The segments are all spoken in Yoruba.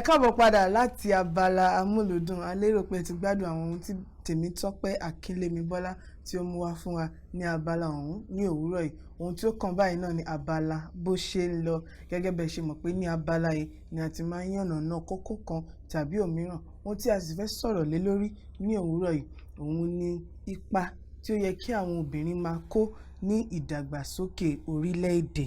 ẹ káàbọ̀ padà láti abala amúlùdùn. A lérò pé ti gbádùn àwọn ohun tí Tèmítọ́pẹ́ Akínlémibọ́lá tí ó mú wá fún wa ní abala ọ̀hún ní òwúrọ̀ yìí. Ohun tí ó kàn báyìí náà ni abala bó ṣe ń lọ. Gẹ́gẹ́ bẹ́ẹ̀ ṣe mọ̀ pé ní abala yìí ni a ti máa ń yànnàná kókó kan tàbí òmíràn. Ohun tí a sì fẹ́ sọ̀rọ̀ lé lórí ní òwúrọ̀ yìí, òun ni ipa tí ó yẹ kí àwọn obìnrin máa kó ní ìdàgbàsókè orílẹ̀-èdè.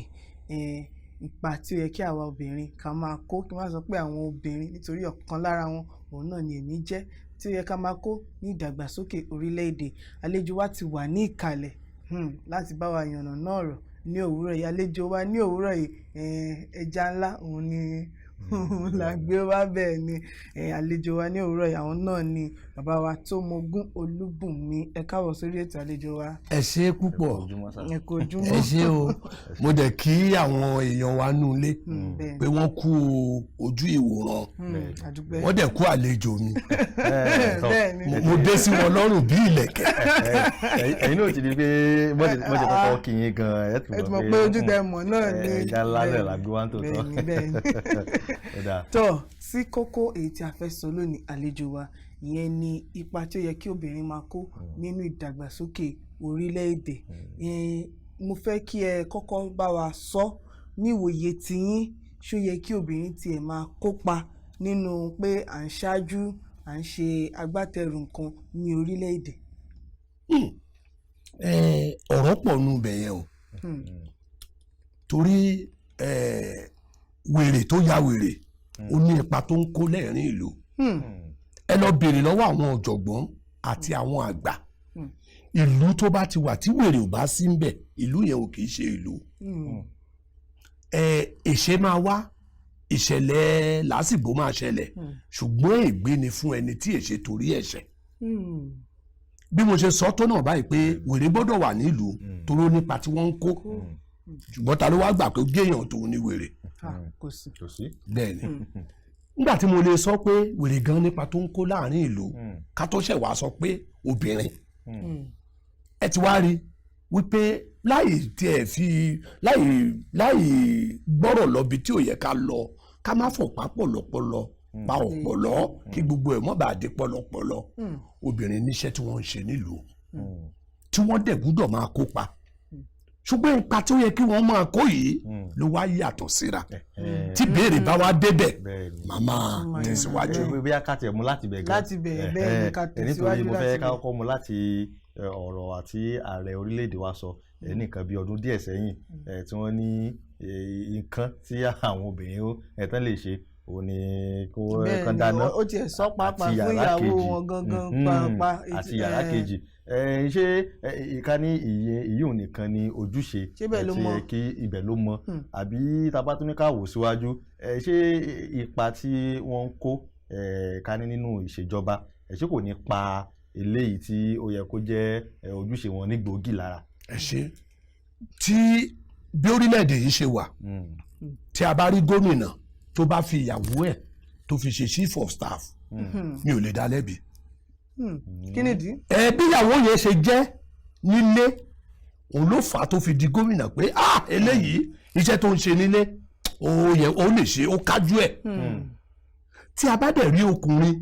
Ipa tí ó yẹ kí àwa obìnrin ká máa kó, kí n má sọ pé àwọn obìnrin nítorí ọ̀kan lára wọn òun náà ni èmi jẹ́, tí ó yẹ ká máa kó ní ìdàgbàsókè orílẹ̀-èdè. Àlejò wa ti wà ní ìkàlẹ̀ láti bá wa yànnàná ọ̀rọ̀ ní òwúrọ̀ yìí. Àlejò wa ní òwúrọ̀ yìí ẹja ńlá òun ni la gbé wá, bẹ́ẹ̀ ni àlejò wa ní òwúrọ̀ yìí àwọn náà ni bàbá wa Tómogún Olúbùnmi. Ẹ káàbọ̀ sórí ètò àlejò wa. Ẹ ṣé púpọ̀, ẹ kú ojúmọ́. ẹ ṣé o. Mo dẹ̀ kí àwọn èèyàn wa nú ilé pé wọ́n kú ojú ìwòran, wọ́n dẹ̀ kú àlejò mi. Mo dé sí wọn lọ́rùn bí ìlẹ̀kẹ̀. Ẹ̀yin náà ti di pé mọ́jẹ̀ kọ́kọ́ kí yín gan-an ẹ̀ tún mọ̀ pé ojú tẹ mọ̀ náà ni ẹja lálẹ́ làgbé wá ń tòótọ́. Tọ́ sí kókó èyí tí a fẹ́ sọ lónìí àlejò wa, ìyẹn ni ipa tí ó yẹ kí obìnrin máa kó nínú ìdàgbàsókè orílẹ̀-èdè. Mo fẹ́ kí ẹ kọ́kọ́ bá wa sọ ní ìwòye tiyín, ṣó yẹ kí obìnrin tiẹ̀ máa kópa nínú pé à ń ṣáájú, à ń ṣe agbátẹrù nǹkan ní orílẹ̀-èdè? Ọ̀rọ̀ pọ̀ nù bẹ̀yẹn o, torí wèrè tó ya wèrè ó ní ipa tó ń kó lẹ́rìn ìlú. Ẹ lọ béèrè lọ́wọ́ àwọn ọ̀jọ̀gbọ́n àti àwọn àgbà. Ìlú tó bá ti wà tí wèrè ò bá sí ń bẹ̀, ìlú yẹn ò kìí ṣe ìlú. Èṣe máa wá, ìṣẹ̀lẹ̀ lásìgbò máa ṣẹlẹ̀, ṣùgbọ́n ègbé ni fún ẹni tí èṣe torí ẹ̀ṣẹ̀. Bí mo ṣe sọ tó náà báyìí pé wèrè gbọ́dọ̀ wà nílùú torí ó nípa tí wọ́n ń kó, ṣùgbọ́n ta ló wá gbà pé géèyàn tó ní wèrè? Kò sí. Bẹ́ẹ̀ ni. Nígbà tí mo lè sọ pé wèrè gan nípa tó ń kó láàrin ìlú, ká tó ṣẹ̀ wá sọ pé obìnrin. Ẹ ti wá rí wípé láì gbọ́rọ̀ lọ́bi tí ò yẹ ká lọ, ká má fọ̀pá pọ̀lọpọlọ pa ọ̀pọ̀lọ́ kí gbogbo ẹ̀ mọ́ bá dé pọ̀lọpọlọ. Obìnrin níṣẹ́ tí wọ́n ń ṣe nílùú tí wọ́n dẹ̀ gbúdọ̀ máa kópa, ṣùgbọ́n ipa tí ó yẹ kí wọ́n máa kó yìí ló wá yàtọ̀ síra. Tí béèrè bá wá débẹ̀ màmá tẹ̀síwájú. Bí a ká tiẹ̀ mú láti bẹ̀ gan. Láti bẹ̀rẹ̀ bẹ́ẹ̀ ni ká tẹ̀síwájú. Nítorí mo fẹ́ ká kọ́kọ́ mú láti ọ̀rọ̀ àti ààrẹ orílẹ̀-èdè wa sọ nìkan bí ọdún díẹ̀ sẹ́yìn tí wọ́n ní nǹkan tí àwọn obìnrin tán lè ṣe òun ni kó kán dáná ó tiẹ̀ sọ pàápàá fún ìyàwó wọn gangan pàápàá àti yàrá kejì. Ṣé ìka ní ìyíùn nìkan ni ojúṣe tí yẹ kí ibẹ̀ ló mọ, àbí tabatúníkà wò síwájú ṣé ipa tí wọ́n ń kó ká ní nínú ìṣèjọba ṣé kò ní pa eléyìí tí ó yẹ kó jẹ́ ojúṣe wọn ní gbòógì lára? Ẹ ṣe tí bí orílẹ̀-èdè yìí ṣe wà, tí a bá rí gómìnà tó bá fi ìyàwó ẹ̀ tó fi ṣe chief of staff, mi ò lè dá lẹ́bi. Kí nìdí? Bí ìyàwó yẹn ṣe jẹ́ nílé òun ló fà á tó fi di gómìnà pé eléyìí iṣẹ́ tó ń ṣe nílé ó lè ṣe, ó kájú ẹ̀. Tí a bá dẹ̀ rí ọkùnrin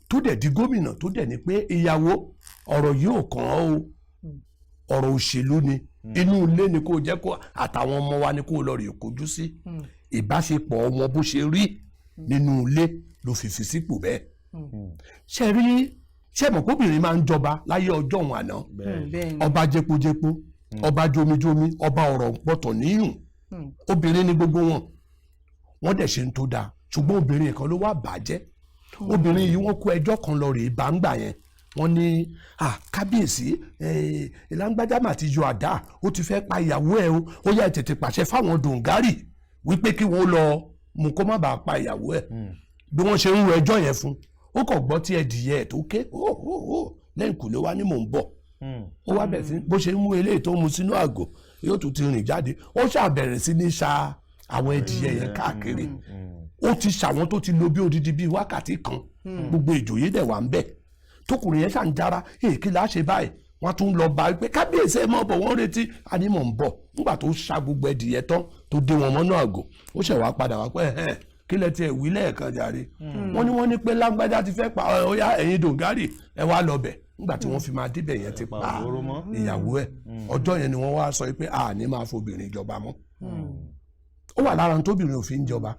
tó dẹ̀ di gómìnà tó dẹ̀ ní pé ìyàwó ọ̀rọ̀ yìí ò kàn án o, ọ̀rọ̀ òṣèlú ni, inú ilé ni kò jẹ́ kó àtàwọn ọmọ wa ni kó lọ rè kojú sí. Ìbáṣepọ̀ ọmọ bó ṣe rí nínú ilé ló fi sípò bẹ́ẹ̀. Ṣé mọ̀ kóbìnrin máa ń jọba láyé ọjọ́ òun àná? Ọba jẹpojẹpo, ọba jomijomi, ọba ọ̀rọ̀ pọ̀tọ̀ níyùn, obìnrin ni gbogbo wọn. Wọ́n dẹ̀ ṣe ń tó dáa, ṣùgbọ́n obìnrin kan ló wá bàjẹ́. Obìnrin yìí wọ́n kó ẹjọ́ kan lọ rèé bá ń gbà yẹn. Wọ́n ní kábíyèsí ìlàngbájá mà ti yọ àdá, ó ti fẹ́ pa ìyàwó ẹ̀ o, ó yá tètè pàṣẹ fáwọn dòǹgárì wípé kí wọ́n lọ mú kó má bàa pa ìyàwó ẹ̀. Bí wọ́n ṣe ń ro ẹjọ́ yẹn fún, ó kàn gbọ́ tí ẹdìyẹ ẹ̀ tó ké lẹ́yìn kùlé wá ní mò ń bọ̀. Ó wá bẹ̀rẹ̀ sí bó ṣe ń mú eléyìí tó mu sínú àgò yóò tún ti rìn jáde, ó ṣàbẹ̀rẹ̀ sí ní ṣa àwọn ẹdìyẹ yẹn káàkiri. Ó ti ṣàwọn tó ti lo bí odidi bíi wákàtí kan, gbogbo ìjòyè dẹ̀ wà ń bẹ̀. Tókùnrin yẹn ṣàn jára, kí la ṣe báyìí? Wọ́n tún lọ bá pé kábíyèsí ẹ̀ mọ̀ bọ̀, wọ́n retí, a ní mò ń bọ̀. Nígbà tó ṣa gbogbo ẹdìyẹ tán tó dé wọn mọ́nú àgò, ó ṣẹ̀ wá padà wá pé kí kí lẹ tiẹ̀ wí lẹ́ẹ̀kan jàre wọ́n ní pé lágbájá ti fẹ́ pa ọ̀yá ẹ̀yin dòǹgárì ẹ wá lọ bẹ̀ nígbà tí wọ́n fi máa débẹ̀ yẹn ti pa ìyàwó ẹ̀ ọjọ́ yẹn ni wọ́n wá sọ pé a ní máa fobìnrin jọba mọ́ ó wà lára tóbìnrin òfin jọba.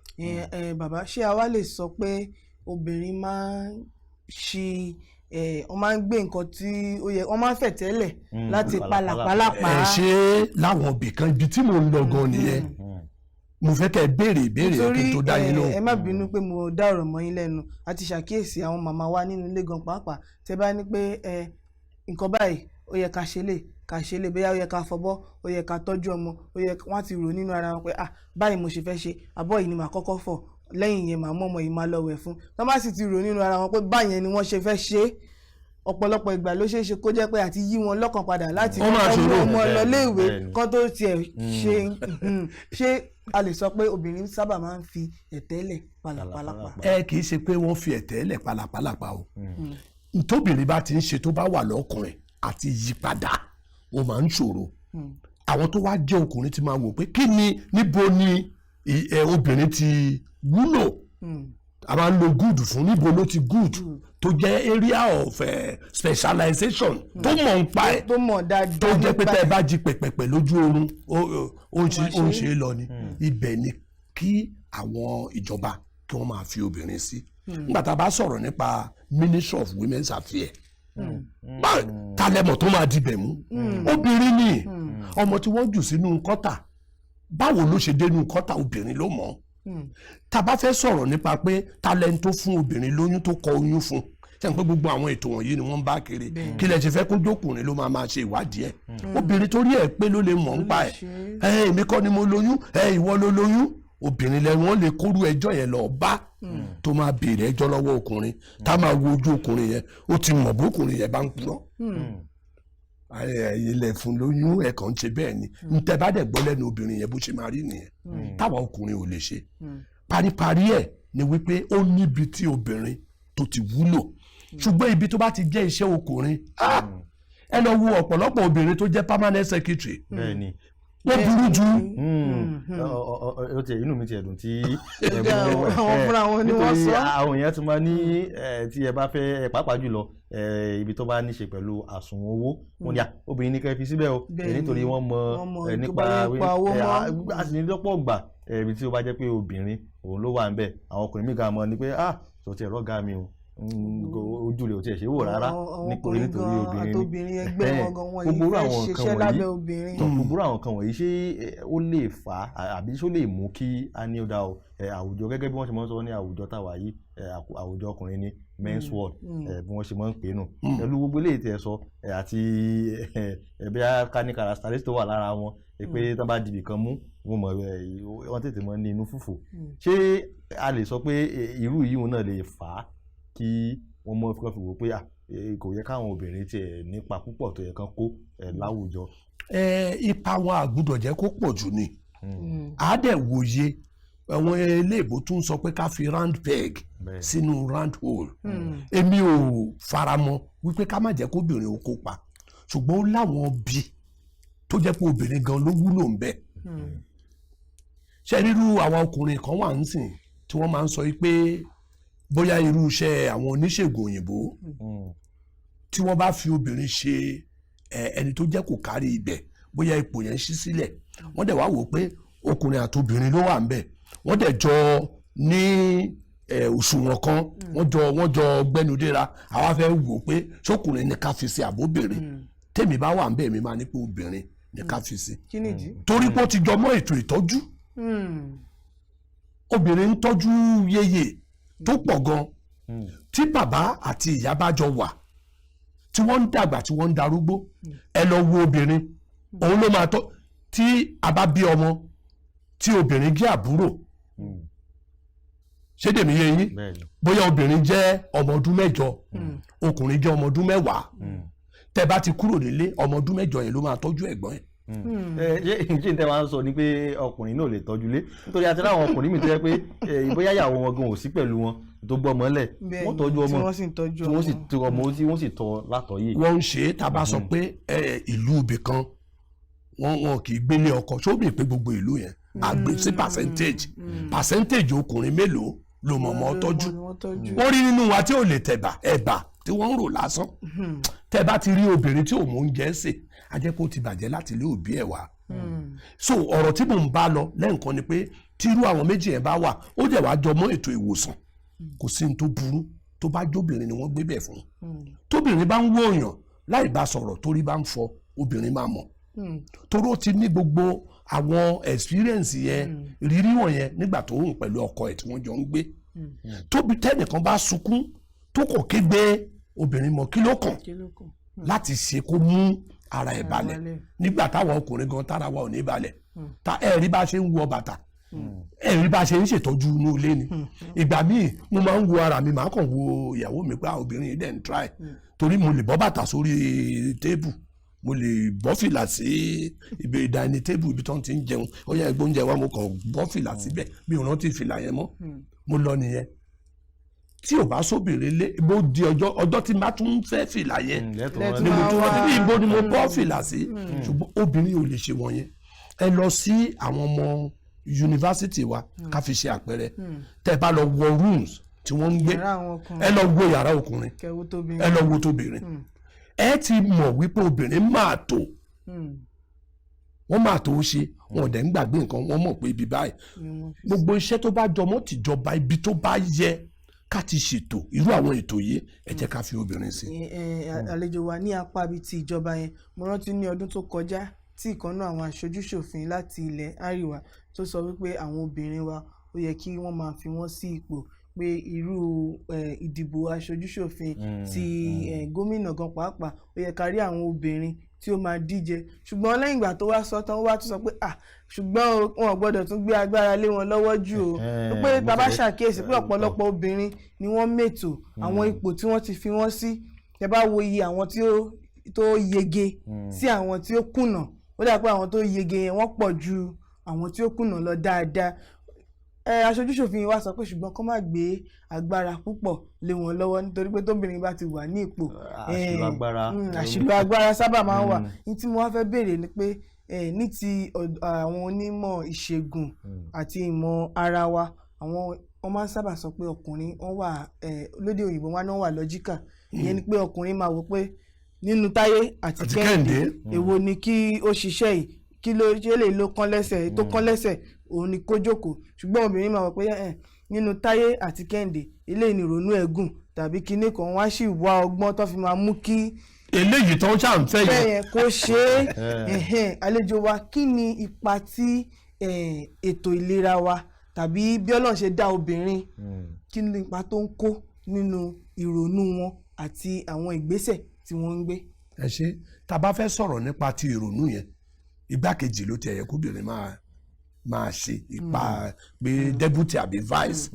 bàbá ṣé a wá lè sọ pé obìnrin máa ń ṣe wọ́n máa ń gbé nǹkan tí ó yẹ wọ́n máa ń fẹ̀tẹ́lẹ̀ láti palàpalàpà. ṣé láwọn ibìkan ibi tí mò ń lọ gan nìyẹn mo fẹ́ kẹ́ ẹ béèrè ìbéèrè kí n tó dá yín lóhùn. ẹ má bínú pé mo dá ọ̀rọ̀ mọ́ yín lẹ́nu a ti ṣàkíyèsí àwọn màmá wa nínú ilé gan pàápàá tẹ́ bá ní pé nǹkan báyìí ó yẹ ká ṣe lè bóyá ó yẹ ká fọbọ́ ó yẹ ká tọ́jú ọmọ ó yẹ wọ́n ti rò nínú ara wọn pé báyìí mo ṣe fẹ́ ṣe abọ́ yìí ni màá kọ́kọ́ fọ̀ lẹ́yìn yẹn màá mọ́ ọmọ yìí máa lọ wẹ̀ fún tọ́ bá sì ti rò nínú ara wọn pé báyẹn ni wọ́n ṣe fẹ́ ṣe ọ̀pọ̀lọpọ̀ ìgbà ló ṣeé ṣe kó jẹ́ pé àti yí wọn lọ́kàn padà láti ọmọ lọléèwé kan tó tiẹ̀ ṣe a lè sọ pé obìnrin sábà máa ń fi ẹ̀tẹ́lẹ̀ palàpalàpà. kì í ṣe pé wọ́n fi ẹ̀tẹ́lẹ̀ palàpalàpà o tóbìnrin bá ti ń ṣe tó bá wà lọ́kùnrin àti yípadà ó máa ń ṣòro àwọn tó wá jẹ́ ọkùnrin ti máa wò pé kí ni níbo ni obìnrin ti wúlò a máa ń lo good fún níbo ló ti good tó jẹ́ area of specialization tó mọ̀ ń pa ẹ̀ tó mọ̀ dáadáa tó jẹ́ pé tẹ́ ẹ bá jí pẹ̀pẹ̀pẹ̀ lójú oorun ó ń ṣe é lọ ni ibẹ̀ ni kí àwọn ìjọba kí wọ́n máa fi obìnrin sí nígbà tá a bá sọ̀rọ̀ nípa Ministry of Women's Affairs talẹ́mọ̀ tó máa dibẹ̀ mú obìnrin ni ọmọ tí wọ́n jù sínú kọ́tà báwo ló ṣe dénú kọ́tà obìnrin ló mọ̀ tá a bá fẹ́ sọ̀rọ̀ nípa pé talent tó fún obìnrin lóyún tó kọ oyún fún ṣe ń pé gbogbo àwọn ètò wọ̀nyí ni wọ́n ń bá kiri kí lẹ ṣe fẹ́ kó jókùnrin ló máa ṣe ìwádìí ẹ̀ obìnrin torí ẹ̀ pé ló lè mọ̀ ń pa ẹ̀ èmi kọ́ ni mo lóyún ìwọ ló lóyún obìnrin lẹ́nu wọn lè kórú ẹjọ́ yẹn lọ bá tó máa béèrè ẹjọ́ lọ́wọ́ ọkùnrin tá a máa wo ojú ọkùnrin yẹn ó ti mọ̀ bó ọkùnrin yẹn bá ń purọ́ ilẹ̀ fún lóyún ẹ̀kan ṣe bẹ́ẹ̀ ni ntẹ́ bá dẹ̀ gbọ́ lẹ́nu obìnrin yẹn bó ṣe máa rí nìyẹn táwa ọkùnrin ò lè ṣe paríparí ẹ̀ ni wípé ó níbi tí obìnrin tó ti wúlò ṣùgbọ́n ibi tó bá ti jẹ́ iṣẹ́ ọkùnrin ẹ lọ wo ọ̀pọ̀lọpọ̀ obìnrin tó jẹ́ permanent secretary wọ́n burú jù. ó tiẹ̀ inú mi tiẹ̀ dùn tí àwọn fúnra wọn ni wọ́n sọ. àwọn èèyàn ti máa ní tí ẹ bá fẹ́ pàápàá jùlọ ibi tó bá ní ṣe pẹ̀lú àsùnwọ̀n owó wọn ni obìnrin ní kẹ́ fi síbẹ̀ o nítorí wọ́n mọ nípa a sì ní lọ́pọ̀ gbà ibi tí ó bá jẹ́ pé obìnrin òun ló wà ń bẹ̀ àwọn ọkùnrin mìíràn mọ̀ ni pé tó tiẹ̀ rọ́gà mi o ojú rẹ̀ ò tiẹ̀ ṣe wò rárá nítorí obìnrin ẹgbẹ́ wọn gan wọn yìí fẹ́ ṣiṣẹ́ lábẹ́ obìnrin. gbogbo àwọn nǹkan wọ̀nyí ṣé ó lè fà á àbí ṣó lè mú kí a ní ó dá o àwùjọ gẹ́gẹ́ bí wọ́n ṣe máa ń sọ ní àwùjọ táwa yìí àwùjọ ọkùnrin ní men's world bí wọ́n ṣe máa ń pè nù pẹ̀lú gbogbo eléyìí tẹ̀ sọ àti ẹ̀bí ká ní characteristics tó wà lára wọn pé tán bá dibì kan mú wọ́n tètè mọ́ ní inú fùfù ṣé a lè sọ pé irú yìí náà lè fà á kí wọ́n mọ̀ fi wò pé kò yẹ káwọn obìnrin tiẹ̀ nípa púpọ̀ tó yẹ kán kó láwùjọ. ipa wọn àgbùdọ̀ jẹ́ kó pọ̀ jù ni àádẹ́ wòye àwọn eléèbó tún sọ pé ká fi round peg sínú round hole èmi ò faramọ́ wípé ká má jẹ́ kóbìnrin ó kópa ṣùgbọ́n ó láwọn bí tó jẹ́ pé obìnrin gan ló wúlò ń bẹ ṣe rírú àwọn ọkùnrin kan wà ń sìn tí wọ́n máa ń sọ pé bóyá irú iṣẹ́ àwọn oníṣègùn òyìnbó tí wọ́n bá fi obìnrin ṣe ẹni tó jẹ́ kò kárí ibẹ̀ bóyá ipò yẹn ṣí sílẹ̀ wọ́n dẹ̀ wá wò pé ọkùnrin àti obìnrin ló wà ń bẹ̀ wọ́n dẹ̀ jọ ní òṣùwọ̀n kan wọ́n jọ gbẹnudéra àwa fẹ́ wò pé ṣọkùnrin ní ká fi sí àbóbìnrin tèmi bá wà ń bẹ̀ mi máa ní pé obìnrin ní ká fi sí torí pé ó ti jọ mọ́ ètò ìtọ́jú obìnrin ń tọ́jú yeye tó pọ̀ gan tí bàbá àti ìyá bá jọ wà tí wọ́n ń dàgbà tí wọ́n ń darúgbó ẹ lọ wo obìnrin òun ló máa tọ́ tí a bá bí ọmọ tí obìnrin jẹ́ àbúrò ṣé dèmi yé yín bóyá obìnrin jẹ́ ọmọ ọdún 8 ọkùnrin jẹ́ ọmọ ọdún 10 tẹ́ bá ti kúrò nílé ọmọ ọdún 8 yẹn ló máa tọ́jú ẹ̀gbọ́n ẹ̀. ṣé n tẹ́ wá ń sọ ni pé ọkùnrin náà lè tọ́jú lé nítorí àti láwọn ọkùnrin mi tó yẹ pé bóyá ìyàwó wọn gan ò sí pẹ̀lú wọn tó gbọ́ mọ́lẹ̀ wọ́n tọ́jú ọmọ tí wọ́n sì tọ́ látọ̀ yìí. wọ́n ń ṣe é tá a bá sọ pé ìlú ibì kan wọn kì í gbélé ọkọ ṣó bìí pé gbogbo ìlú yẹn àgbè sí percentage ọkùnrin mélòó ló mọ̀ ọmọ tọ́jú wọ́n rí nínú wa tí ò lè tẹ̀bà ẹ̀bà tí wọ́n ń rò lásán tẹ́ bá ti rí obìnrin tí ò mọ oúnjẹ sè á jẹ́ pé ó ti bàjẹ́ láti ilé òbí ẹ̀ wá so ọ̀rọ̀ tí mò ń bá lọ lẹ́ǹkan ni pé tírú àwọn méjì yẹn bá wà ó dẹ̀ wá jọ mọ́ ètò ìwòsàn kò sí ní tó burú tó bá jóbìnrin ni wọ́n gbé bẹ̀ fún tóbìnrin bá ń wó èèyàn láì bá sọ̀rọ̀ torí bá ń fọ obìnrin máa mọ̀ torí ó ti ní gbogbo àwọn experience yẹn rírí wọ̀nyẹn nígbà tó ń pẹ̀lú ọkọ ẹ̀ tí wọ́n jọ ń gbé tóbi tẹ́nìkan bá sunkún tó kò kégbe obìnrin mọ̀ kí ló kàn láti ṣe kó mú ara ẹ̀ balẹ̀ nígbà táwọn ọkùnrin gan tára wa ò ní balẹ̀ ta ẹ̀rí bá ṣe ń wọ bàtà ẹ̀rí bá ṣe ń ṣètọ́jú inú ilé ni ìgbà míì mo máa ń wo ara mi máa kàn wo ìyàwó mi pé obìnrin yìí dẹ̀ ń try torí mo lè bọ́ bàtà sórí tébù mo lè bọ́ fìlà sí ibi ìdáni tébù ibi tó ń ti ń jẹun ó yẹ ẹgbẹ́ oúnjẹ wa mo kàn bọ́ fìlà síbẹ̀ mi ò rántí fìlà yẹn mọ́ mo lọ nìyẹn tí ò bá sóbìnrin lé bó di ọjọ́ tí má tún fẹ́ fìlà yẹn ni mo tún rántí bí ibo ni mo bọ́ fìlà sí ṣùgbọ́n obìnrin ò lè ṣe wọ̀nyẹn ẹ lọ sí àwọn ọmọ yunifásitì wa ká fi ṣe àpẹẹrẹ tẹ́ bá lọ wọ rooms tí wọ́n ń gbé ẹ lọ wo yàrá ọkùnrin ẹ lọ wo tóbìnrin ẹ ti mọ̀ wípé obìnrin máa tó wọ́n máa tó ṣe wọn ò dẹ̀ ń gbàgbé nǹkan wọ́n mọ̀ pé ibi báyìí gbogbo iṣẹ́ tó bá jọmọ́ tìjọba ibi tó bá yẹ ká ti ṣètò irú àwọn ètò yìí ẹ jẹ́ ká fi obìnrin sí. àlejò wa ní apá bíi ti ìjọba yẹn mo rántí ní ọdún tó kọjá tí ìkànnì àwọn aṣojúṣòfin láti ilẹ̀ àríwá tó sọ wípé àwọn obìnrin wa ó yẹ kí wọ́n máa fi wọ́n sí ipò pé irú ìdìbò aṣojúṣòfin ti gómìnà gan pàápàá ó yẹ ká rí àwọn obìnrin tí ó máa díje ṣùgbọ́n lẹ́yìn ìgbà tó wá sọ tán ó wá tún sọ pé ṣùgbọ́n wọn ò gbọ́dọ̀ tún gbé agbára lé wọn lọ́wọ́ jù o pé bàbá ṣàkíyèsí pé ọ̀pọ̀lọpọ̀ obìnrin ni wọ́n mètò àwọn ipò tí wọ́n ti fi wọ́n sí ẹ bá wo iye àwọn tó yege sí àwọn tí ó kùnà ó dà pé àwọn tó yege yẹn wọ́n pọ̀ ju àwọn tí ó kùnà lọ dáadáa aṣojúṣòfin wa sọ pé ṣùgbọ́n kó má gbé agbára púpọ̀ lé wọn lọ́wọ́ nítorí pé tóbìnrin bá ti wà ní ipò àṣìlò agbára sábà máa ń wà ní tí mo wá fẹ́ béèrè ni pé ní ti àwọn onímọ̀ ìṣègùn àti ìmọ̀ ara wa wọ́n máa ń sábà sọ pé ọkùnrin wọ́n wà lóde òyìnbó wọn náà wà lọ́jíkà ìyẹn ni pé ọkùnrin máa wò pé nínú Táyé àti Kẹ́hìndé èwo ni kí ó ṣiṣẹ́ yìí kí ló ṣe lè lo kán lẹ́sẹ̀ tó kán lẹ́sẹ̀ òun ni kó jókòó ṣùgbọ́n obìnrin máa wọ̀ pé nínú Táyé àti Kẹ́hìndé eléyìí ni ìrònú ẹ̀gùn tàbí kinní kan wá sì wá ọgbọ́n tó fi máa mú kí eléyìí tó ń ṣàǹfẹ́ yẹn kó ṣe é àlejò wa kí ni ipa tí ètò ìlera wa tàbí bí Ọlọ́run ṣe dá obìnrin kí ni ipa tó ń kó nínú ìrònú wọn àti àwọn ìgbésẹ̀ tí wọ́n ń gbé. ẹ ṣe tá a bá fẹ́ sọ̀rọ̀ nípa ti ìrònú yẹn igbákejì ló ti ẹ̀yẹ kóbìnrin máa ṣe ipa pé deputy àbí vice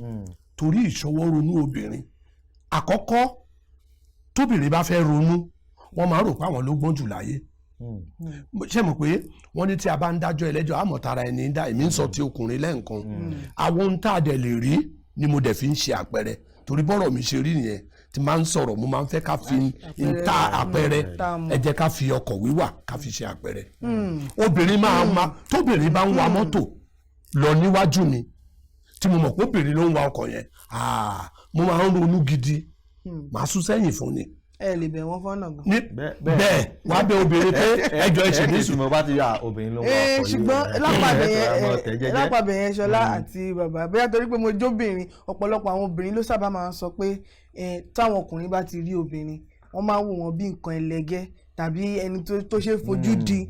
torí ìṣọwọ́ ronú obìnrin àkọ́kọ́ tóbìnrin bá fẹ́ ronú wọ́n máa rò pé àwọn ló gbọ́n jù láyé ṣé mo pé wọ́n ní tí a bá ń dájọ́ ẹlẹ́jọ́ àmọ̀tara ẹni ń dá èmi ń sọ ti ọkùnrin lẹ́ǹkan àwọn ohun tá a dẹ̀ lè rí ni mo dẹ̀ fi ń ṣe àpẹẹrẹ torí bọ́rọ̀ mi ṣe rí nìyẹn tí máa ń sọ̀rọ̀ mo máa ń fẹ́ ká fi ń ta àpẹẹrẹ ẹ jẹ́ ká fi ọkọ̀ wíwà ká fi ṣe àpẹẹrẹ obìnrin tóbìnrin bá ń wa mọ́tò lọ níwájú mi tí mo mọ̀ pé obìnrin ló ń wa ọkọ̀ yẹn mo máa ń ronú gidi màá sún sẹ́yìn fún ni. ẹ lè bẹ̀ wọ́n fọ́nà gan. bẹ́ẹ̀ wàá bẹ obìnrin pé ẹjọ́ ẹ ṣe ní sùn. mo bá ti yà obìnrin ló ń wa ọkọ̀ yìí. ṣùgbọ́n lápàbẹ̀ yẹn Ṣọlá àti bàbá bóyá torí pé mo jóbìnrin ọ̀pọ̀lọpọ̀ àwọn obìnrin ló sábà máa ń sọ pé táwọn ọkùnrin bá ti rí obìnrin wọ́n máa ń wò wọ́n bí nǹkan ẹlẹgẹ́ tàbí ẹni tó ṣe fojú di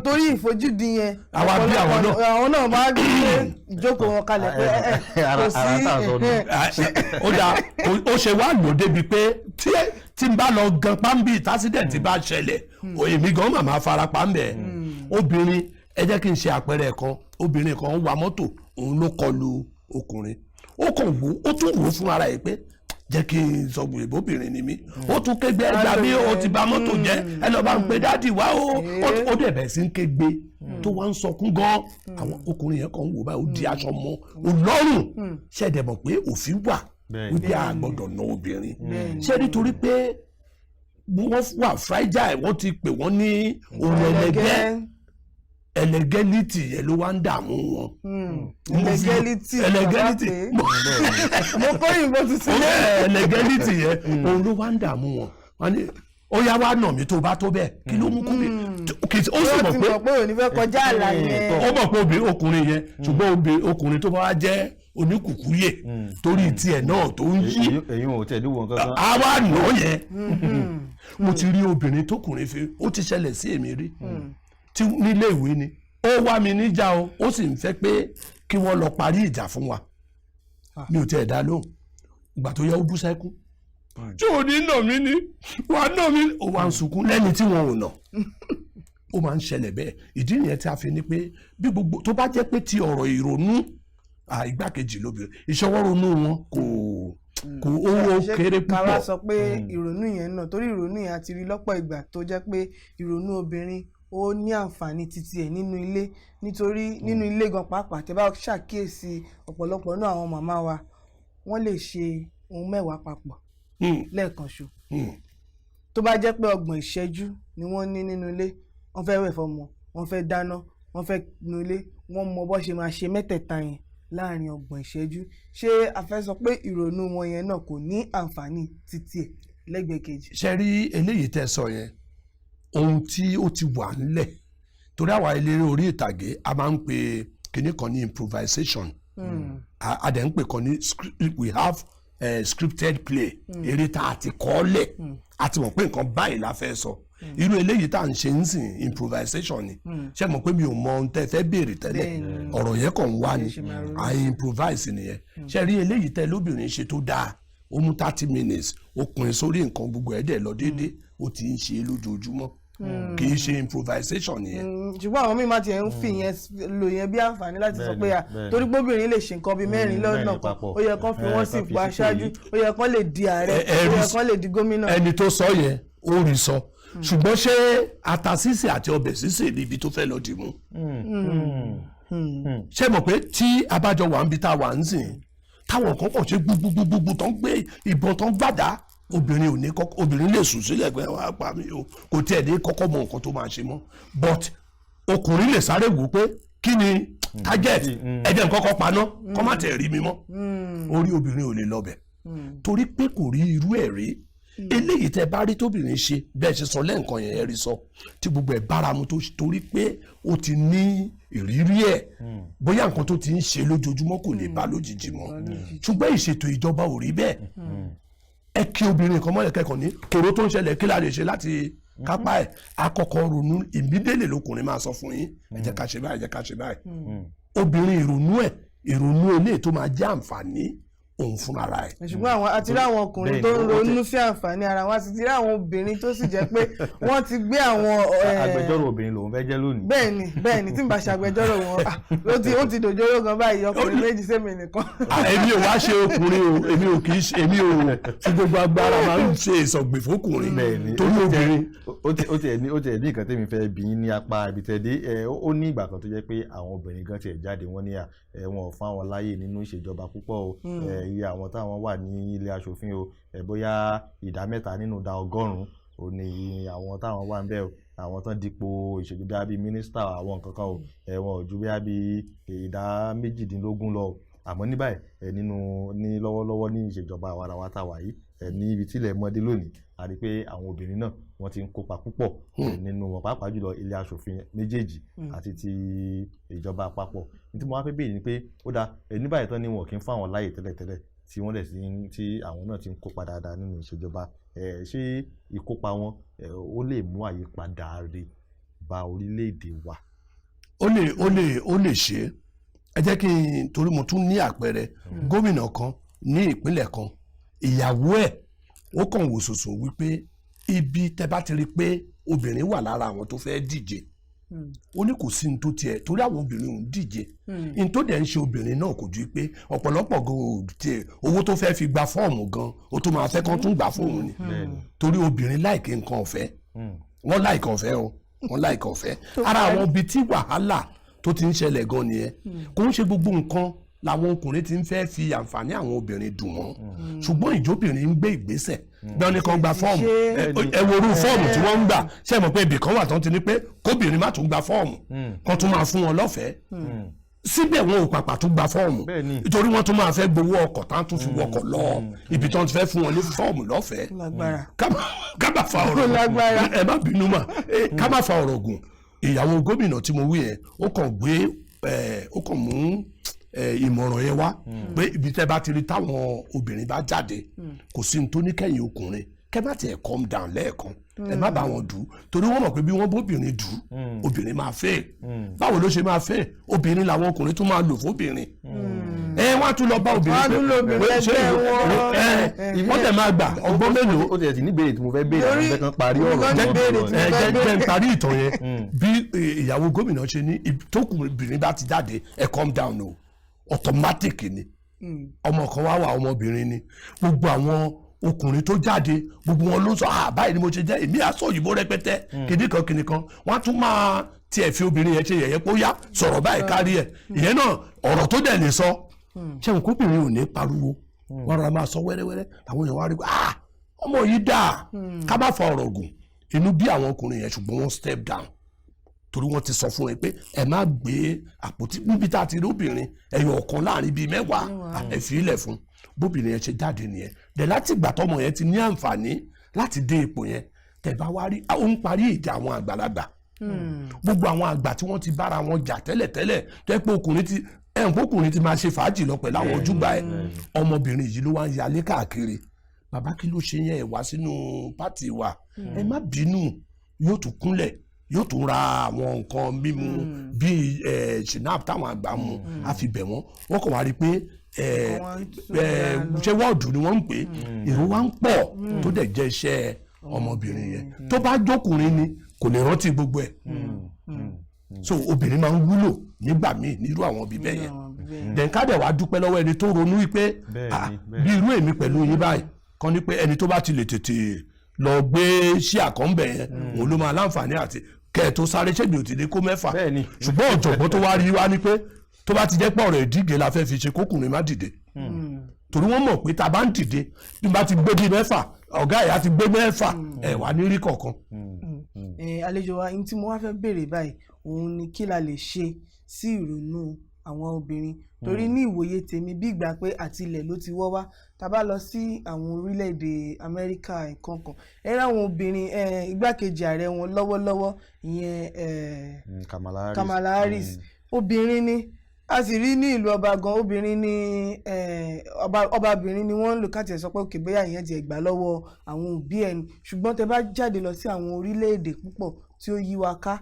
torí ìfojúdi yẹn àwọn náà máa ń gbé ìjókòó wọn kalẹ̀ pé kò sí. ó dáa ó ṣe wá lò débi pé tí n bá lọ gan pàmbì tásídẹ̀ntì bá ṣẹlẹ̀ èmi gan màmá fara pàmbẹ̀ obìnrin ẹ jẹ́ kí n ṣe àpẹẹrẹ kan obìnrin kan wa mọ́tò òun ló kọlu ọkùnrin ó kàn wò ó tún wò ó fún ara ẹ̀ pé jẹ́ kí n sọ gbogbo obìnrin ni mí ó tún kégbe ẹgbàá bí ó ti bà mọ́tò jẹ́ ẹ lọ́ọ́ bá ń pe dáàdì wá ó dẹ̀ bẹ̀ sí ń kégbe tó wá ń sọkún gan àwọn ọkùnrin yẹn kàn ń wò báyìí ó di aṣọ mọ́ ò lọ́rùn ṣẹ̀dẹ̀ mọ̀ pé òfin wà wípé a gbọ́dọ̀ ná obìnrin ṣé nítorí pé wọ́n wà fragile wọ́n ti pè wọ́n ní ohun ẹlẹgẹ́ ẹlẹgẹlítì yẹn ló wá ń dààmú wọn. ẹlẹgẹlítì mo kọ́ ìbò tuntun lẹ́yìn. ẹlẹgẹlítì yẹn òun ló wá ń dààmú wọn. wọ́n ní ó yá wá nà mí tó bá tó bẹ́ẹ̀ kí ló mú kó mi. ó sì mọ̀ pé òní fẹ́ kọjá àlà yẹn. ó mọ̀ pé ọkùnrin yẹn ṣùgbọ́n ọkùnrin tó bá wá jẹ́ oníkùkúyè torí tiẹ̀ náà tó ń yí. èyí ò tẹ̀ díwọ̀n kankan. a wá nà ó yẹn. mo ti rí obìnrin tókùnrin fi ó ti ṣẹlẹ̀ sí èmi rí tí nílé ìwé ni ó wá mi níjà o ó sì ń fẹ́ pé kí wọ́n lọ parí ìjà fún wa mi ò tiẹ̀ dá lóhùn ìgbà tó yẹ ó bú sẹ́kún tí ò ní nà mí ni wàá nà mí ó wá ń sunkún lẹ́ni tí wọn ò nà ó máa ń ṣẹlẹ̀ bẹ́ẹ̀ ìdí nìyẹn tí a fi ní pé bí gbogbo tó bá jẹ́ pé ti ọ̀rọ̀ ìrònú igbákejì lóbìnrin ìṣọwọ́rònú wọn kò owó kéré púpọ̀. káwá sọ pé ìrònú yẹn náà torí ìrònú yẹn a ti rí lọ́pọ̀ ìgbà tó jẹ́ pé ìrònú obìnrin ó ní àǹfààní títí ẹ̀ nínú ilé nítorí nínú ilé gan pàápàá tẹ́ bá ṣàkíyèsí ọ̀pọ̀lọpọ̀ náà àwọn màmá wa wọ́n lè ṣe ohun mẹ́wàá papọ̀ lẹ́ẹ̀kan ṣo tó bá jẹ́ pé 30 ìṣẹ́jú ni wọ́n ní nínú ilé wọ́n fẹ́ wẹ̀ fọmọ wọ́n fẹ́ dáná wọ́n fẹ́ nu ilé wọ́n mọ bó ṣe máa ṣe mẹ́tẹ̀ẹ̀ta yẹn láàrin 30 ìṣẹ́jú ṣé a fẹ́ sọ pé ìrònú wọn yẹn náà kò ní àǹfààní títí ẹ̀ lẹ́gbẹ̀ẹ́ kejì. ṣe rí eléyìí tẹ́ sọ yẹn ohun tí ó ti wà nílẹ̀ torí àwa eléré orí ìtàgé a máa ń pe kinní kan ní improvisation a dẹ̀ ń pè kan ní we have scripted play eré tá a ti kọ́ lẹ̀ a ti mọ̀ pé nǹkan báyìí la fẹ́ sọ irú eléyìí tá à ń ṣe ń sìn improvisation ni ṣé mọ̀ pé mi ò mọ ohun tẹ́ fẹ́ béèrè tẹ́lẹ̀ ọ̀rọ̀ yẹn kàn ń wá ni à improvise nìyẹn ṣé rí eléyìí tẹ́ lóbìnrin ṣe tó dáa ó mú 30 minutes ó pin sórí nǹkan gbogbo ẹ̀ dẹ̀ lọ déédéé ó ti ń ṣe lójoojúmọ́ kì í ṣe improvisation nìyẹn. ṣùgbọ́n àwọn míì máa ti ń fi yẹn lò yẹn bí àǹfààní láti sọ pé torí gbóbìnrin lè ṣe nǹkan bíi 4 lọ́nà kan ó yẹ kán fi wọ́n sí ipò aṣáájú ó yẹ kán lè di ààrẹ ó yẹ kán lè di gómìnà. ẹni tó sọ yẹn ó rí sọ ṣùgbọ́n ṣé ata sísè àti ọbẹ̀ sísè níbi tó fẹ́ lọ dì mú. ṣé mọ̀ pé tí abájọ wà ń bi tá a wà ń sìn táwọn kan kàn ṣe gbúgbúgbúgbú tó ń gbé ìbọn tó ń gbàdá obìnrin lè sùn sílẹ̀ pé wàá pa mí o kò tiẹ̀ ní kọ́kọ́ mọ nǹkan tó máa ṣe mọ́ but ọkùnrin lè sáré wò pé kí ni target ẹ̀jẹ̀ nǹkan kan paná kọ́ má tẹ̀ rí mi mọ́ orí obìnrin ò lè lọ́bẹ̀ torí pé kò rí irú ẹ̀ rí eléyìí tẹ́ bá rí tóbìnrin ṣe bẹ́ẹ̀ ṣe sọ lẹ́ǹkan yẹn ẹ rí sọ tí gbogbo ẹ̀ báramu torí pé ó ti ní ìrírí ẹ̀ bóyá nǹkan tó ti ń ṣe lójoojúmọ́ kò lè bá lójijì mọ́ ṣùgbọ́n ìṣètò ìjọba ò rí bẹ́ẹ̀ ẹ kí obìnrin kan mọ́lẹ̀ kẹ́kọ̀ọ́ ní kòró tó ń ṣẹlẹ̀ kí la lè ṣe láti kápá ẹ̀ akọ́kọ́ ronú ìmídélé lọkùnrin máa sọ fún yín ẹ jẹ́ ká ṣe báyìí ẹ jẹ́ ká ṣe báyìí obìnrin ìrònú eléyìí tó máa jẹ́ àǹfààní òun fúnra rẹ̀. ṣùgbọ́n àwọn àti rí àwọn ọkùnrin tó ń ronú sí àǹfààní ara wọn àti ti rí àwọn obìnrin tó sì jẹ́ pé wọ́n ti gbé àwọn. agbẹjọ́rò obìnrin lòun fẹ́ jẹ́ lónìí. bẹ́ẹ̀ni tí n bá ṣàgbẹjọ́rò wọn ó ti dòjóró gan báyìí ọkùnrin méjì sẹ́mi nìkan. èmi ò wá ṣe ọkùnrin o èmi ò kì í ṣe èmi ò fi gbogbo agbára máa ń ṣe ìsọ̀gbè fókùnrin torí obìnrin. ó tiẹ̀ ní nǹkan tẹ́mi fẹ́ bí ní apá ibitẹ́dé ó ní ìgbà kan tó jẹ́ pé àwọn obìnrin gan tiẹ̀ jáde wọ́n ní wọn ò fún àwọn láyè nínú ìṣèjọba púpọ̀ o iye àwọn táwọn wà ní ilé aṣòfin o bóyá 3 nínú 100 ò ní àwọn táwọn wà ń bẹ̀ o àwọn tán dípò ìṣèjọba bíi mínísítà àwọn nǹkan kan o wọn ò ju bíi 18 lọ àmọ́ ní báyìí ní lọ́wọ́lọ́wọ́ ní ìṣèjọba àwarawa tá a wà yìí ní ibi tílẹ̀ mọ́dé lónìí a rí pé àwọn obìnrin náà wọ́n ti ń kópa púpọ̀ nínú wọn pàápàá jùlọ ilé aṣòfin méjèèjì àti ti ìjọba àpapọ̀ ní tí mo wá fẹ́ béèrè ni pé ó dáa ní báyìí tán ni wọn kì í fún àwọn láàyè tẹ́lẹ̀tẹ́lẹ̀ tí wọ́n dẹ̀ tí àwọn náà ti ń kópa dáadáa nínú ìṣèjọba ṣé ìkópa wọn ó lè mú àyípadà rẹ̀ bá orílẹ̀-èdè wa. ó lè ṣe ẹ jẹ́ kí n torí mo tún ní àpẹẹrẹ gómìnà kan ní ìpínlẹ̀ kan ìyàwó ẹ̀ ó kàn wò sòsò wípé ibi tẹ́ bá ti rí pé obìnrin wà lára àwọn tó fẹ́ díje ó ní kò sí ní tó tiẹ̀ torí àwọn obìnrin ò ń díje ní tó dẹ̀ ń ṣe obìnrin náà kò ju pé ọ̀pọ̀lọpọ̀ gan tiẹ̀ owó tó fẹ́ fi gba fọ́ọ̀mù gan ó tó máa fẹ́ kán tún gbà fóun ni torí obìnrin láìkí nǹkan ọ̀fẹ́ wọ́n láìkí ọ̀fẹ́ o wọ́n láìkí ọ̀fẹ́ ara àwọn ibi tí wàhálà tó ti ń ṣẹlẹ̀ gan nìyẹn kò ń ṣe gbogbo nǹkan làwọn ọkùnrin ti ń fẹ́ fi àǹfààní àwọn obìnrin dùn wọ́n ṣùgbọ́n ìjóbìnrin ń gbé ìgbésẹ̀ bí wọ́n ní kan gba fọ́ọ̀mù ẹ wo irú fọ́ọ̀mù tí wọ́n ń gbà ṣe mọ̀ pé ibì kan wà tán ti ní pé kóbìnrin má tún gba fọ́ọ̀mù kan tún máa fún wọn lọ́fẹ̀ẹ́ síbẹ̀ wọn ò pàpà tún gba fọ́ọ̀mù nítorí wọ́n tún máa fẹ́ gbowó ọkọ̀ tá tún fi wọkọ̀ lọ ibi tí wọ́n ti fẹ́ fún wọn ní fọ́ọ̀mù lọ́fẹ̀ẹ́ ká má fa ọ̀rọ̀ ẹ má bínú mà ká má fa ọ̀rọ̀ gùn ìyàwó gómìnà tí mo wí yẹn ó kàn mú ìmọ̀ràn yẹn wá pé ibi tẹ́ bá ti rí táwọn obìnrin bá jáde kò sí ní tó ní kẹ́yìn ọkùnrin kẹ́ má tiẹ̀ calm down lẹ́ẹ̀kan ẹ má bá wọn dù ú torí wọ́n mọ̀ pé bí wọ́n bóbìnrin dù ú obìnrin máa fẹ́ báwo ló ṣe máa fẹ́ obìnrin làwọn ọkùnrin tó máa lò fóbìnrin wọ́n á tún lọ bá obìnrin pé ṣé wọ́n tẹ̀ máa gbà ọgbọ́n mélòó. ó ti ní béèrè tí mo fẹ́ béèrè àwọn fẹ́ kan parí ọ̀rọ̀ jẹ́ n parí ìtàn yẹn bí ìyàwó gómìnà ṣe ní tókùnrin bá ti jáde ẹ calm down o automatic ni ọmọ kan wá wà ọmọbìnrin ni gbogbo àwọn ọkùnrin tó jáde gbogbo wọn ló ń sọ báyìí ni mo ṣe jẹ́ èmi àsọ òyìnbó rẹpẹtẹ kìnìkan wọ́n á tún máa tiẹ̀ fi obìnrin yẹn ṣe yẹ̀yẹ́ pé ó yá sọ̀rọ̀ báyìí kárí ẹ̀ ìyẹn náà ọ̀rọ̀ tó dẹ̀ lè sọ ṣẹ́wọ̀n kóbìnrin ò ní pariwo wọ́n rọra máa sọ wẹ́rẹ́wẹ́rẹ́ àwọn èèyàn wá rí ọmọ yìí dáa ká má fa ọ̀rọ̀ gùn inú bí àwọn ọkùnrin yẹn ṣùgbọ́n wọ́n step down torí wọ́n ti sọ fún ẹ pé ẹ má gbé àpótí níbi tá a ti rí obìnrin ẹyọ ọ̀kan láàrin bíi mẹ́wàá ẹ fi ilẹ̀ fún bóbìnrin yẹn ṣe jáde nìyẹn dẹ̀ láti ìgbà tọmọ yẹn ti ní àǹfààní láti dé ipò yẹn tẹ̀ bá wá rí ó ń parí ìjà àwọn àgbàlagbà gbogbo àwọn àgbà tí wọ́n ti bára wọn jà tẹ́lẹ̀tẹ́lẹ̀ tẹ́ pé ọkùnrin ti máa ṣe fàájì lọ pẹ̀lú àwọn ojúgbà ẹ̀ ọmọbìnrin yìí ló wá ń yalé káàkiri bàbá kí ló ṣe yẹn ẹ̀ wá sínú pátì wa ẹ má bínú yóò tún kúnlẹ̀ yóò tún ra àwọn nǹkan mímu bíi shinap táwọn àgbà mu á fi bẹ̀ wọ́n kàn wá rí i pé ṣé wọ́ọ̀dù ni wọ́n ń pè èrò wa ń pọ̀ tó dẹ̀ jẹ́ iṣẹ́ ọmọbìnrin yẹn tó bá jókùnrin ni kò lè rántí gbogbo ẹ̀ so obìnrin máa ń wúlò nígbà míì nírú àwọn ibi bẹ́ẹ̀ yẹn dẹ̀ǹkádẹ̀ wàá dúpẹ́ lọ́wọ́ ẹni tó ronú wípé bí irú èmi pẹ̀lú yín báyìí kan ní pé ẹni tó bá ti lè tètè lọ gbé sí àkọ́ńbẹ̀ yẹn òun ló máa láǹfààní àti kẹ́ẹ̀ tó sáré ṣègbè òtí ní kó mẹ́fà ṣùgbọ́n ọ̀jọ̀gbọ́n tó wá rí wá ní pé tó bá ti jẹ́ pé ọ̀rọ̀ ìdíje la fẹ́ fi ṣe kókùnrin má dìde torí wọ́n mọ̀ pé ta bá ń dìde bí bá ti gbé bí mẹ́fà ọ̀gá ẹ̀yà ti gbé mẹ́fà ẹ̀ wá ní rí kọ̀ọ̀kan. àlejò wa ní tí mo wá fẹ́ béèrè báyìí òun ni kí la lè ṣe sí ìrònú àwọn obìnrin torí ní ìwòye tèmi bí ìgbà pé àtilẹ̀ ló ti wọ́ wá tá bá lọ sí àwọn orílẹ̀-èdè Amẹ́ríkà nǹkankan ẹ ráwọn obìnrin igbákejì ààrẹ wọn lọ́wọ́lọ́wọ́ ìyẹn Kamala Harris obìnrin ni a sì rí ní ìlú ọba gan obìnrin ni ọbabìnrin ni wọ́n ń lò káàtì ẹ̀ sọ pé òkè bóyá ìyẹn ti ẹ̀gbà lọ́wọ́ àwọn òbí ẹ̀ ni ṣùgbọ́n tẹ bá jáde lọ sí àwọn orílẹ̀-èdè púpọ̀ tí ó yí wa ká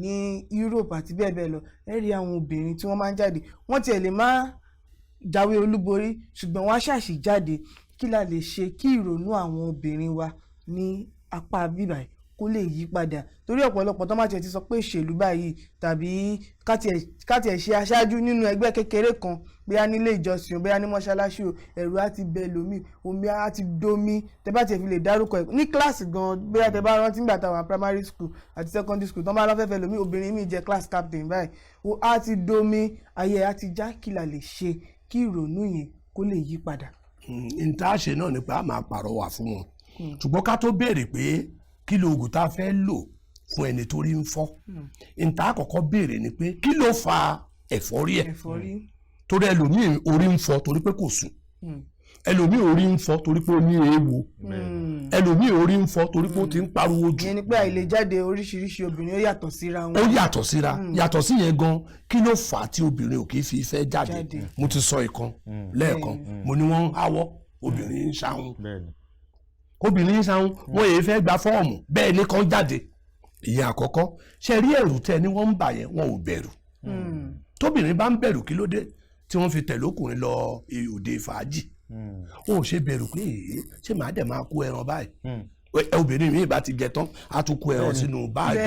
ní Europe àti bẹ́ẹ̀ bẹ́ẹ̀ lọ ẹ rí àwọn obìnrin tí wọ́n máa ń jáde wọ́n tiẹ̀ lè má jáwé olúborí ṣùgbọ́n wọ́n á ṣàṣì jáde kí la lè ṣe kí ìrònú àwọn obìnrin wa ní apá bíbáyìí kó lè yí padà torí ọ̀pọ̀lọpọ̀ tó máa tiẹ̀ ti sọ pé ìṣèlú báyìí tàbí káti ẹ̀ ṣe aṣáájú nínú ẹgbẹ́ kékeré kan bóyá nílé ìjọsìn o bóyá ní mọ́ṣáláṣí o ẹ̀rù á ti bẹ lómi omi á ti domi tẹ bá tiẹ̀ fi lè dárúkọ ẹ̀ ní kíláàsì gan bóyá tẹ bá rántí nígbà táwọn primary school àti secondary school tó máa lọ́fẹ̀ẹ́fẹ́ lómi obìnrin mi jẹ́ class captain báyìí o á ti domi ayé á ti já kí la lè ṣe kí ìrònú yẹn kó lè yí padà. nta ṣe náà ni pé a máa pàrọwà fún wọn ṣùgbọ́n ká tó béèrè pé kí lo oògùn tá a fẹ́ lò fún ẹni tó rí ń fọ́ nta àkọ́kọ́ béèrè ni pé kí ló fa ẹ̀fọ́rí ẹ̀ torí ẹlòmíì orí ń fọ́ torí pé kò sùn ẹlòmíì orí ń fọ́ torí pé ó ní eéwo ẹlòmíì orí ń fọ́ torí pé ó ti ń pariwo jù. ìyẹn ni pé àìlèjáde oríṣiríṣi obìnrin ó yàtọ̀ síra wọn. ó yàtọ̀ síra yàtọ̀ sí yẹn gan kí ló fà á tí obìnrin ò kì í fi fẹ́ jáde mo ti sọ ìkan lẹ́ẹ̀kan mo ní wọ́n ń háwọ́ obìnrin ń ṣàwọn obìnrin ń ṣàwọn wọ́n yéé fẹ́ gba fọ́ọ̀mù bẹ́ẹ̀ ní kan jáde ìyẹn àkọ́kọ́ ṣe rí ẹ̀rù tẹ́ ni wọ́n ń bà yẹn wọn ò bẹ̀rù tóbìnrin bá ń bẹ̀rù kí ló dé tí wọ́n fi tẹ̀lé ọkùnrin lọ òde fàájì ó ṣe bẹ̀rù pé ṣé màá dẹ̀ máa kó ẹran báyìí obìnrin mi bá ti jẹ tán á tún kó ẹran sínú báàgì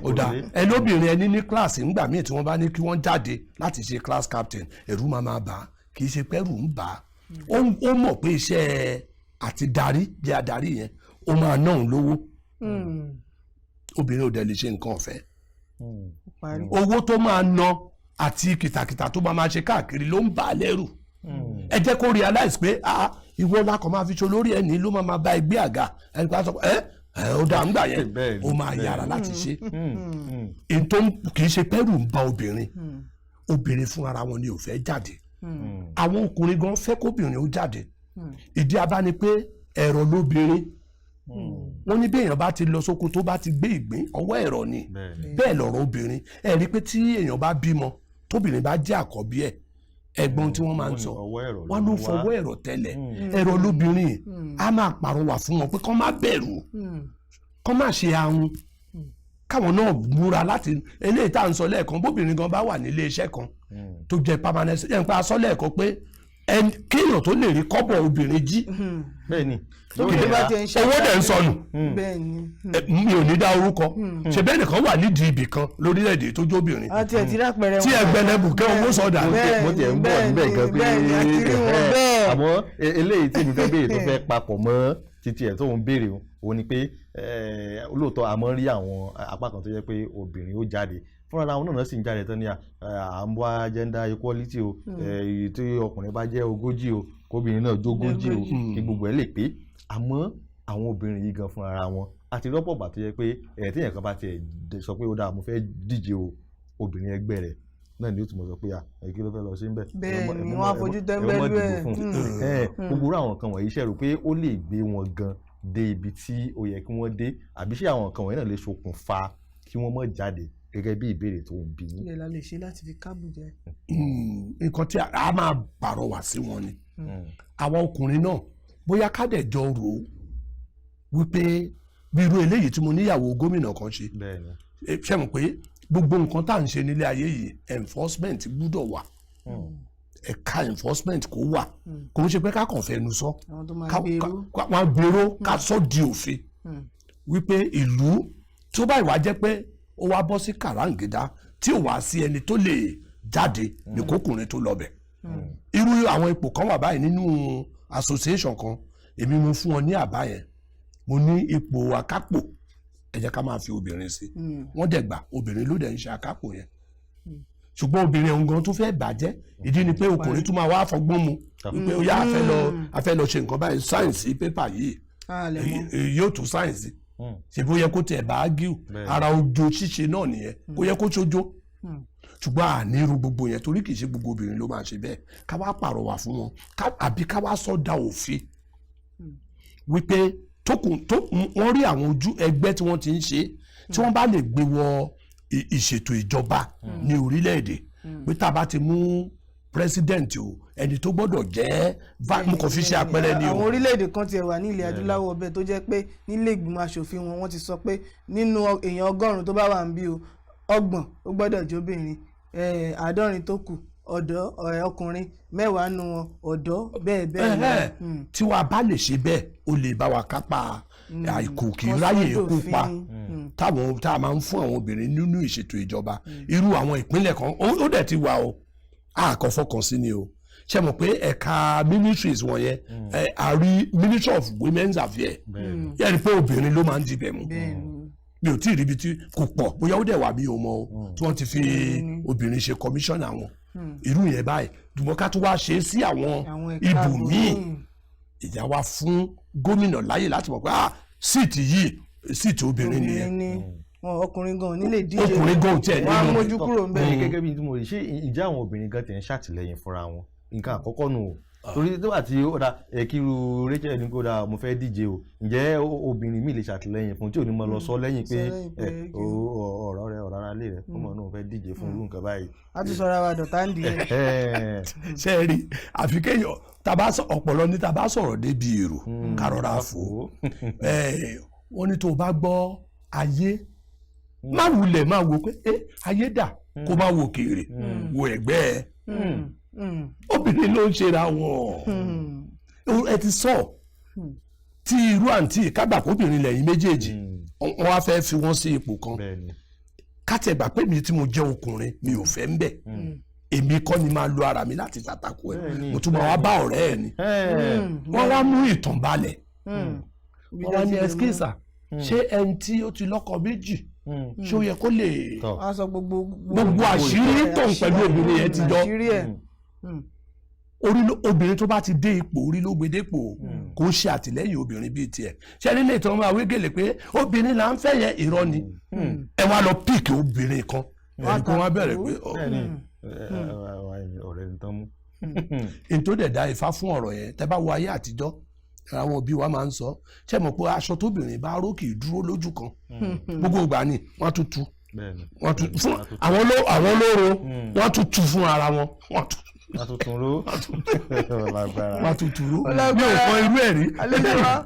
ọ̀dà ẹlóbìnrin ẹni ní kíláàsì ńgbà míì tí wọ́n bá ní kí wọ́n jáde láti ṣe class captain ẹ̀rù máa bà á kì í ṣe pẹ́rù ń bà á ó mọ̀ pé iṣẹ́ àti darí jẹ́ adarí yẹn ó máa ná òun lówó obìnrin ò dẹ̀ lè ṣe nǹkan ọ̀fẹ́ owó tó máa ná àti kìtàkìtà tó máa ṣe káàkiri ló ń bà á lẹ́rù. Ẹ jẹ́ kó realize pé ìwọ lákọ̀ máa fi ṣe olórí ẹni ló máa bá ẹgbẹ́ àga ẹni pé a sọ pé ó dá ń gbà yẹn ó máa yára láti ṣe. èyí tó kì í ṣe pẹ́rù ń ba obìnrin fún ara wọn ni ò fẹ́ jáde. Àwọn ọkùnrin gan fẹ́ kóbìnrin ó jáde. Ìdí abá ni pé ẹ̀rọ lóbìnrin wọ́n ní béèyàn bá ti lọ sóko tó bá ti gbé ìgbín ọwọ́ ẹ̀rọ ni bẹ́ẹ̀ lọ̀rọ̀ obìnrin. Ẹ rí i pé tí èèyàn bá bímọ tóbìnrin bá jẹ́ àkọ́bí ẹ̀ ẹ̀gbọ́n tí wọ́n máa ń sọ wọ́n ló fọwọ́ ẹ̀rọ tẹ́lẹ̀ ẹ̀rọ lóbìnrin á máa pàrọwà fún wọn pé kán má bẹ̀rù kán má ṣe ahun káwọn náà múra láti eléyìí tá à ń sọ lẹ́ẹ̀kan bóbìnrin gan bá wà nílé iṣẹ́ kan tó jẹ́ permanent ẹ̀ ń pa aṣọ lẹ́ẹ̀kan pé kéèyàn tó lè rí kọ́bọ̀ obìnrin jí owó dẹ̀ ń sọnù mi ò ní dá orúkọ ṣe bẹ́ẹ̀ nìkan wà nídìí ibì kan lórílẹ̀‐èdè tó jóbìnrin tí ẹgbẹ̀lẹ́bù kẹ́ owó sọ̀dà. mo tiẹ̀ ń bọ̀ níbẹ̀ gan pé àmọ́ eléyìí tí mi fẹ́ béèrè tó fẹ́ papọ̀ mọ́ títí ẹ̀ tó ń béèrè òun ni pé olóòótọ́ àmọ́ rí àwọn apá kan tó jẹ́ pé obìnrin ó jáde fúnra àwọn náà sì ń jáde tán ní à ń wá gender equality o tí ọkùnrin bá jẹ́ 40 o kóbìnrin náà jógójì o kí gbogbo ẹ̀ lè pé àmọ́ àwọn obìnrin yìí gan fúnra wọn àti rọ́pọ̀ bá tó yẹ pé tíyẹn kan bá tiẹ̀ sọ pé ó dáa mo fẹ́ díje o obìnrin ẹgbẹ́ rẹ̀ náà ni ó tún mọ̀ sọ pé kí ló fẹ́ lọ sí ń bẹ̀. bẹ́ẹ̀ ni wọ́n á fojú tẹ́ńbẹ́lú ẹ̀. gbogbo àwọn nǹkan wọ̀nyí ṣe rò pé ó lè gbé wọn gan dé ibi tí ó yẹ kí wọ́n dé àbí ṣé àwọn nǹkan wọ̀nyí náà lè ṣokùnfà kí wọ́n má jáde gẹ́gẹ́ bí ìbéèrè tó ń bí. ilé la lè ṣe láti fi kábù jẹ. nǹkan tí a máa pàrọwà sí wọn ni àwọn ọkùnrin náà bóyá ká dẹ̀ jọ rò ó wípé bí irú eléyìí tí mo níyàwó gómìnà kan ṣe ṣe mọ̀ pé gbogbo nǹkan tá à ń ṣe nílé ayé yìí enforcement gbúdọ̀ wà ẹ̀ka enforcement kó wà kò ń ṣe pé ká kàn fẹnu sọ wọn gbèrò ká sọ di òfin wípé ìlú tó bá ìwà jẹ́ pé ó wá bọ́ sí kàráǹgídá tí ò wá sí ẹni tó lè jáde ní kókùnrin tó lọ bẹ̀. irú àwọn ipò kan wà báyìí nínú association kan èmi mo fún ọ ní àbá yẹn mo ní ipò akápò ẹ jẹ́ ká máa fi obìnrin sí wọ́n dẹ̀ gbà obìnrin ló dẹ̀ ń ṣe akápò yẹn ṣùgbọ́n obìnrin ọ̀hún gan tó fẹ́ bàjẹ́ ìdí ni pé ọkùnrin tún máa wá fọgbọ́n mu wípé ó yá a fẹ́ lọ ṣe nǹkan báyìí sáyẹ̀nsì pépà yìí yóò tún sáyẹ̀nsì ṣe bó yẹ kó tẹ̀ bá ágíù ara ojo ṣíṣe náà nìyẹn kó yẹ kó ṣojo ṣùgbọ́n ànírú gbogbo yẹn torí kì í ṣe gbogbo obìnrin ló máa ṣe bẹ́ẹ̀ ká wá pàrọwà fún wọn àbí ká wá sọ́dà òfin wípé wọ́n rí àwọn ojú ẹgbẹ́ tí wọ́n ti ń ṣe tí wọ́n bá lè gbé wọ ìṣètò ìjọba ní orílẹ̀-èdè pé tá a bá ti mú president o ẹni tó gbọ́dọ̀ jẹ́ mo kàn fi ṣe àpẹẹrẹ ni o. àwọn orílẹ̀-èdè kan tiẹ̀ wà ní ilẹ̀ adúláwọ̀ ọbẹ̀ tó jẹ́ pé nílé ìgbìmọ̀ asòfin wọ́n ti sọ pé nínú èèyàn 100 tó bá wà ń bí o 30 ó gbọ́dọ̀ jóbìnrin 50 tó kù ọ̀dọ́ ọkùnrin 10 nù wọn ọ̀dọ́ bẹ́ẹ̀ bẹ́ẹ̀ lọ. tí wàá bá lè ṣe bẹ́ẹ̀ ó lè bá wa kápá àìkò kì í ráyè ikú pa tá a máa ń fún àwọn obìnrin nínú ìṣètò ìjọba irú àwọn ìpínlẹ̀ kan ó dẹ̀ ti wà o àkọ́fọ́kàn sí ni o ṣe mọ̀ pé ẹ̀ka ministries wọ̀nyẹn a rí ministry of women's affairs yẹ́nì pé obìnrin ló máa ń dibẹ̀ mú mi ò tí ì ríbi tí kò pọ̀ bóyá ó dẹ̀ wà bí o mọ̀ o tí wọ́n ti fi obìnrin ṣe commissioner wọn irú yẹn báyìí dùmọ̀ ká tó wá ṣe é sí àwọn ibòmíì ìjà wa fún gómìnà láyè láti mọ̀ pé síìtì yìí síìtì obìnrin nìyẹn ọkùnrin gan nílé díje ọkùnrin gan tiẹ̀ nínú wọn á mójú kúrò ń bẹ́ẹ̀. gẹ́gẹ́ bí mo rí ṣé ìjà àwọn obìnrin gan tẹ̀ ń ṣàtìlẹ́yìn fúnra wọn nǹkan àkọ́kọ́ nù o torí nígbà tí ó da kíru Rachel ní kó da mo fẹ́ díje o ǹjẹ́ obìnrin mi lè ṣàtìlẹ́yìn fún tí ò ní mọ lọ sọ lẹ́yìn pé ọ̀rọ̀ rẹ ọ̀rọ̀ ara lè rẹ ọmọ náà fẹ́ díje fún irú nǹkan báyìí. a ti sọra wa dọ̀tá ń di ẹ̀. ṣe é rí àfi kéèyàn ọpọlọ ní tá bá sọ̀rọ̀ débi èrò kárọ̀rà fò wọ́n ní tó o bá gbọ́ ayé má wulẹ̀ má wo pé ayé dà kó má wo kéré wo ẹ̀gbẹ́ ẹ̀ obìnrin ló ń ṣera wọn ẹ ti sọ tí irú àǹtí kábàkóbìnrin lẹ́yìn méjèèjì wọ́n wá fẹ́ fi wọ́n sí ipò kan kátẹ̀gbà pé mi tí mo jẹ́ ọkùnrin mi ò fẹ́ ń bẹ̀ èmi kọ́ ni máa lo ara mi láti ṣàtakò ẹ̀ mo tún máa wá bá ọ̀rẹ́ ẹ̀ ni wọ́n wá mú ìtàn balẹ̀ wọ́n wá ní ẹskísà ṣé ẹni tí ó ti lọ́kọ méjì ṣé ó yẹ kó lè wọ́n sọ gbogbo àṣírí tóun pẹ̀lú obìnrin yẹn ti jọ obìnrin tó bá ti dé ipò orí ló gbé dépò kò ṣe àtìlẹ́yìn obìnrin bíi tiẹ̀ ṣe ní lè tọ́ máa wégele pé obìnrin là ń fẹ́ yẹn irọ́ ni ẹ wá lọ píìkì obìnrin kan ẹ̀rí kan wá bẹ̀rẹ̀ pé ọ̀rẹ́ ní tán mú. n tó dẹ̀ dá ifá fún ọ̀rọ̀ yẹn tẹ́ bá wo ayé àtijọ́ àwọn òbí wa máa ń sọ ṣé mọ̀ pé aṣọ tóbìnrin bá ró kì í dúró lójú kan gbogbo ìgbà ni wọ́n tún tu fún àwọn olóró wọ́n tún tu fún ara wọn wọ́n tún ró mi ò kọ irú ẹ̀ rí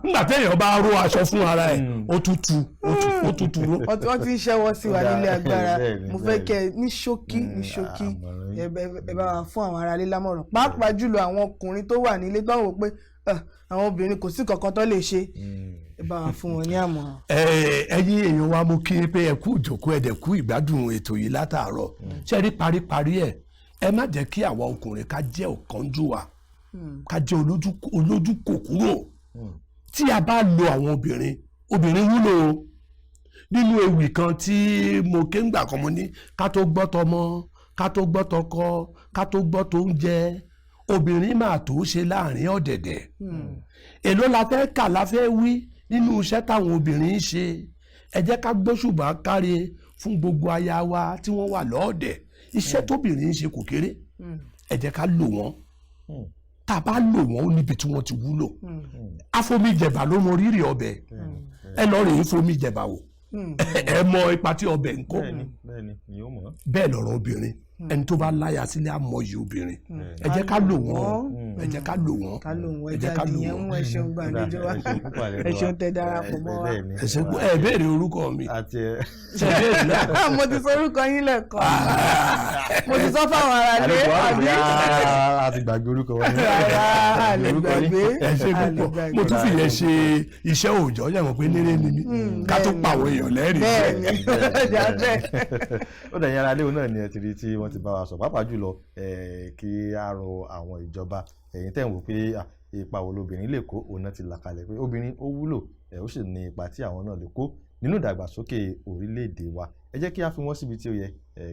nígbà téèyàn bá ró aṣọ fún ara ẹ̀ ó tún tu ró. wọ́n ti ń ṣẹ́wọ́ sí wa nílé agbára mo fẹ́ kẹ́ ní ṣókí ẹ bá wa fún àwọn aráalé lámọ̀ràn pàápàá jùlọ àwọn ọkùnrin tó wà nílé tó ń wò pé àwọn obìnrin kò sí kankan tó lè ṣe ẹ bá wa fún wọn ní àmọ̀ràn. ẹ̀yin èèyàn wa mú kí pé ẹ kú ìjókòó ẹ dẹ̀ kú ìgbádùn ètò yìí látàárọ̀ ṣe rí paríparí ẹ̀ ẹ má jẹ́ kí àwa ọkùnrin ká jẹ́ ọ̀kánjúwà ká jẹ́ olójú kòkúrò tí a bá lo àwọn obìnrin wúlò nínú ewì kan tí mo ké ń gbà kan mo ní ká tó gbọ́ tọmọ ká tó gbọ́ tọkọ ká tó gbọ́ tó ń jẹ obìnrin máa tó ṣe láàrin ọ̀dẹ̀dẹ̀ èló la fẹ́ kà la fẹ́ wí nínú iṣẹ́ táwọn obìnrin ń ṣe ẹ jẹ́ ká gbóṣùbà káre fún gbogbo aya wa tí wọ́n wà lọ́ọ̀dẹ̀ iṣẹ́ tóbìnrin ń ṣe kò kéré ẹ jẹ́ ká lò wọ́n tá a bá lò wọ́n ó níbi tí wọ́n ti wúlò afomijẹba ló mọ rírì ọbẹ̀ ẹ lọ rèé fomijẹba wò ẹ mọ ipa tí ọbẹ̀ ń kó bẹ́ẹ̀ lọ̀rọ̀ obìnrin ẹni tó bá láya sílé àmọyì obìnrin ẹ jẹ́ ká lò wọ́n ẹ jẹ́ ká lò wọ́n ẹ jẹ́ ká lò wọ́n ẹ ṣeun gbàlejò wa ẹ ṣeun tẹ́ darapọ̀ mọ́ wa ẹ béèrè orúkọ mi mo ti sọ orúkọ yín lẹ́ẹ̀kan mo ti sọ fáwọn aráalé àbí àti gbàgbé orúkọ wọn àlè gbàgbé ẹ ṣe púpọ̀ mo tún fi yẹn ṣe iṣẹ́ òòjọ́ yàmọ̀ pé nílé ni mí ká tó pa àwọn èèyàn lẹ́rìí. bẹ́ẹ̀ni ó dẹ̀ yẹn aráalé òun náà ni ẹ ti rí tí wọ́n ti bá wa sọ pàápàá jùlọ kí a rọ àwọn ìjọba ẹ̀yin tẹ̀ ń wò pé ipa wo lobìnrin lè kó òun náà ti là kalẹ̀ pé obìnrin ó wúlò ó sì ní ipa tí àwọn náà lè kó nínú ìdàgbàsókè orílẹ̀-èdè wa ẹ jẹ́ kí a fi wọ́n síbi tí ó yẹ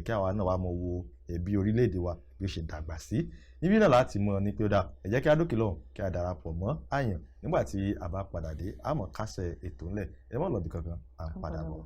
kí àwa náà wá mọ wo bí orílẹ̀-èdè wa bí ó ṣe dàgbà sí níbí náà láti mọ̀ ní pé ó dà ẹ jẹ́ kí a dókè lọ́hùn kí a darapọ̀ mọ́ àyàn nígbà tí a bá padà dé a mọ̀ kásẹ̀ ètò ńlẹ̀ ẹ mọ̀ lọ́bì kankan à ń padà bọ̀.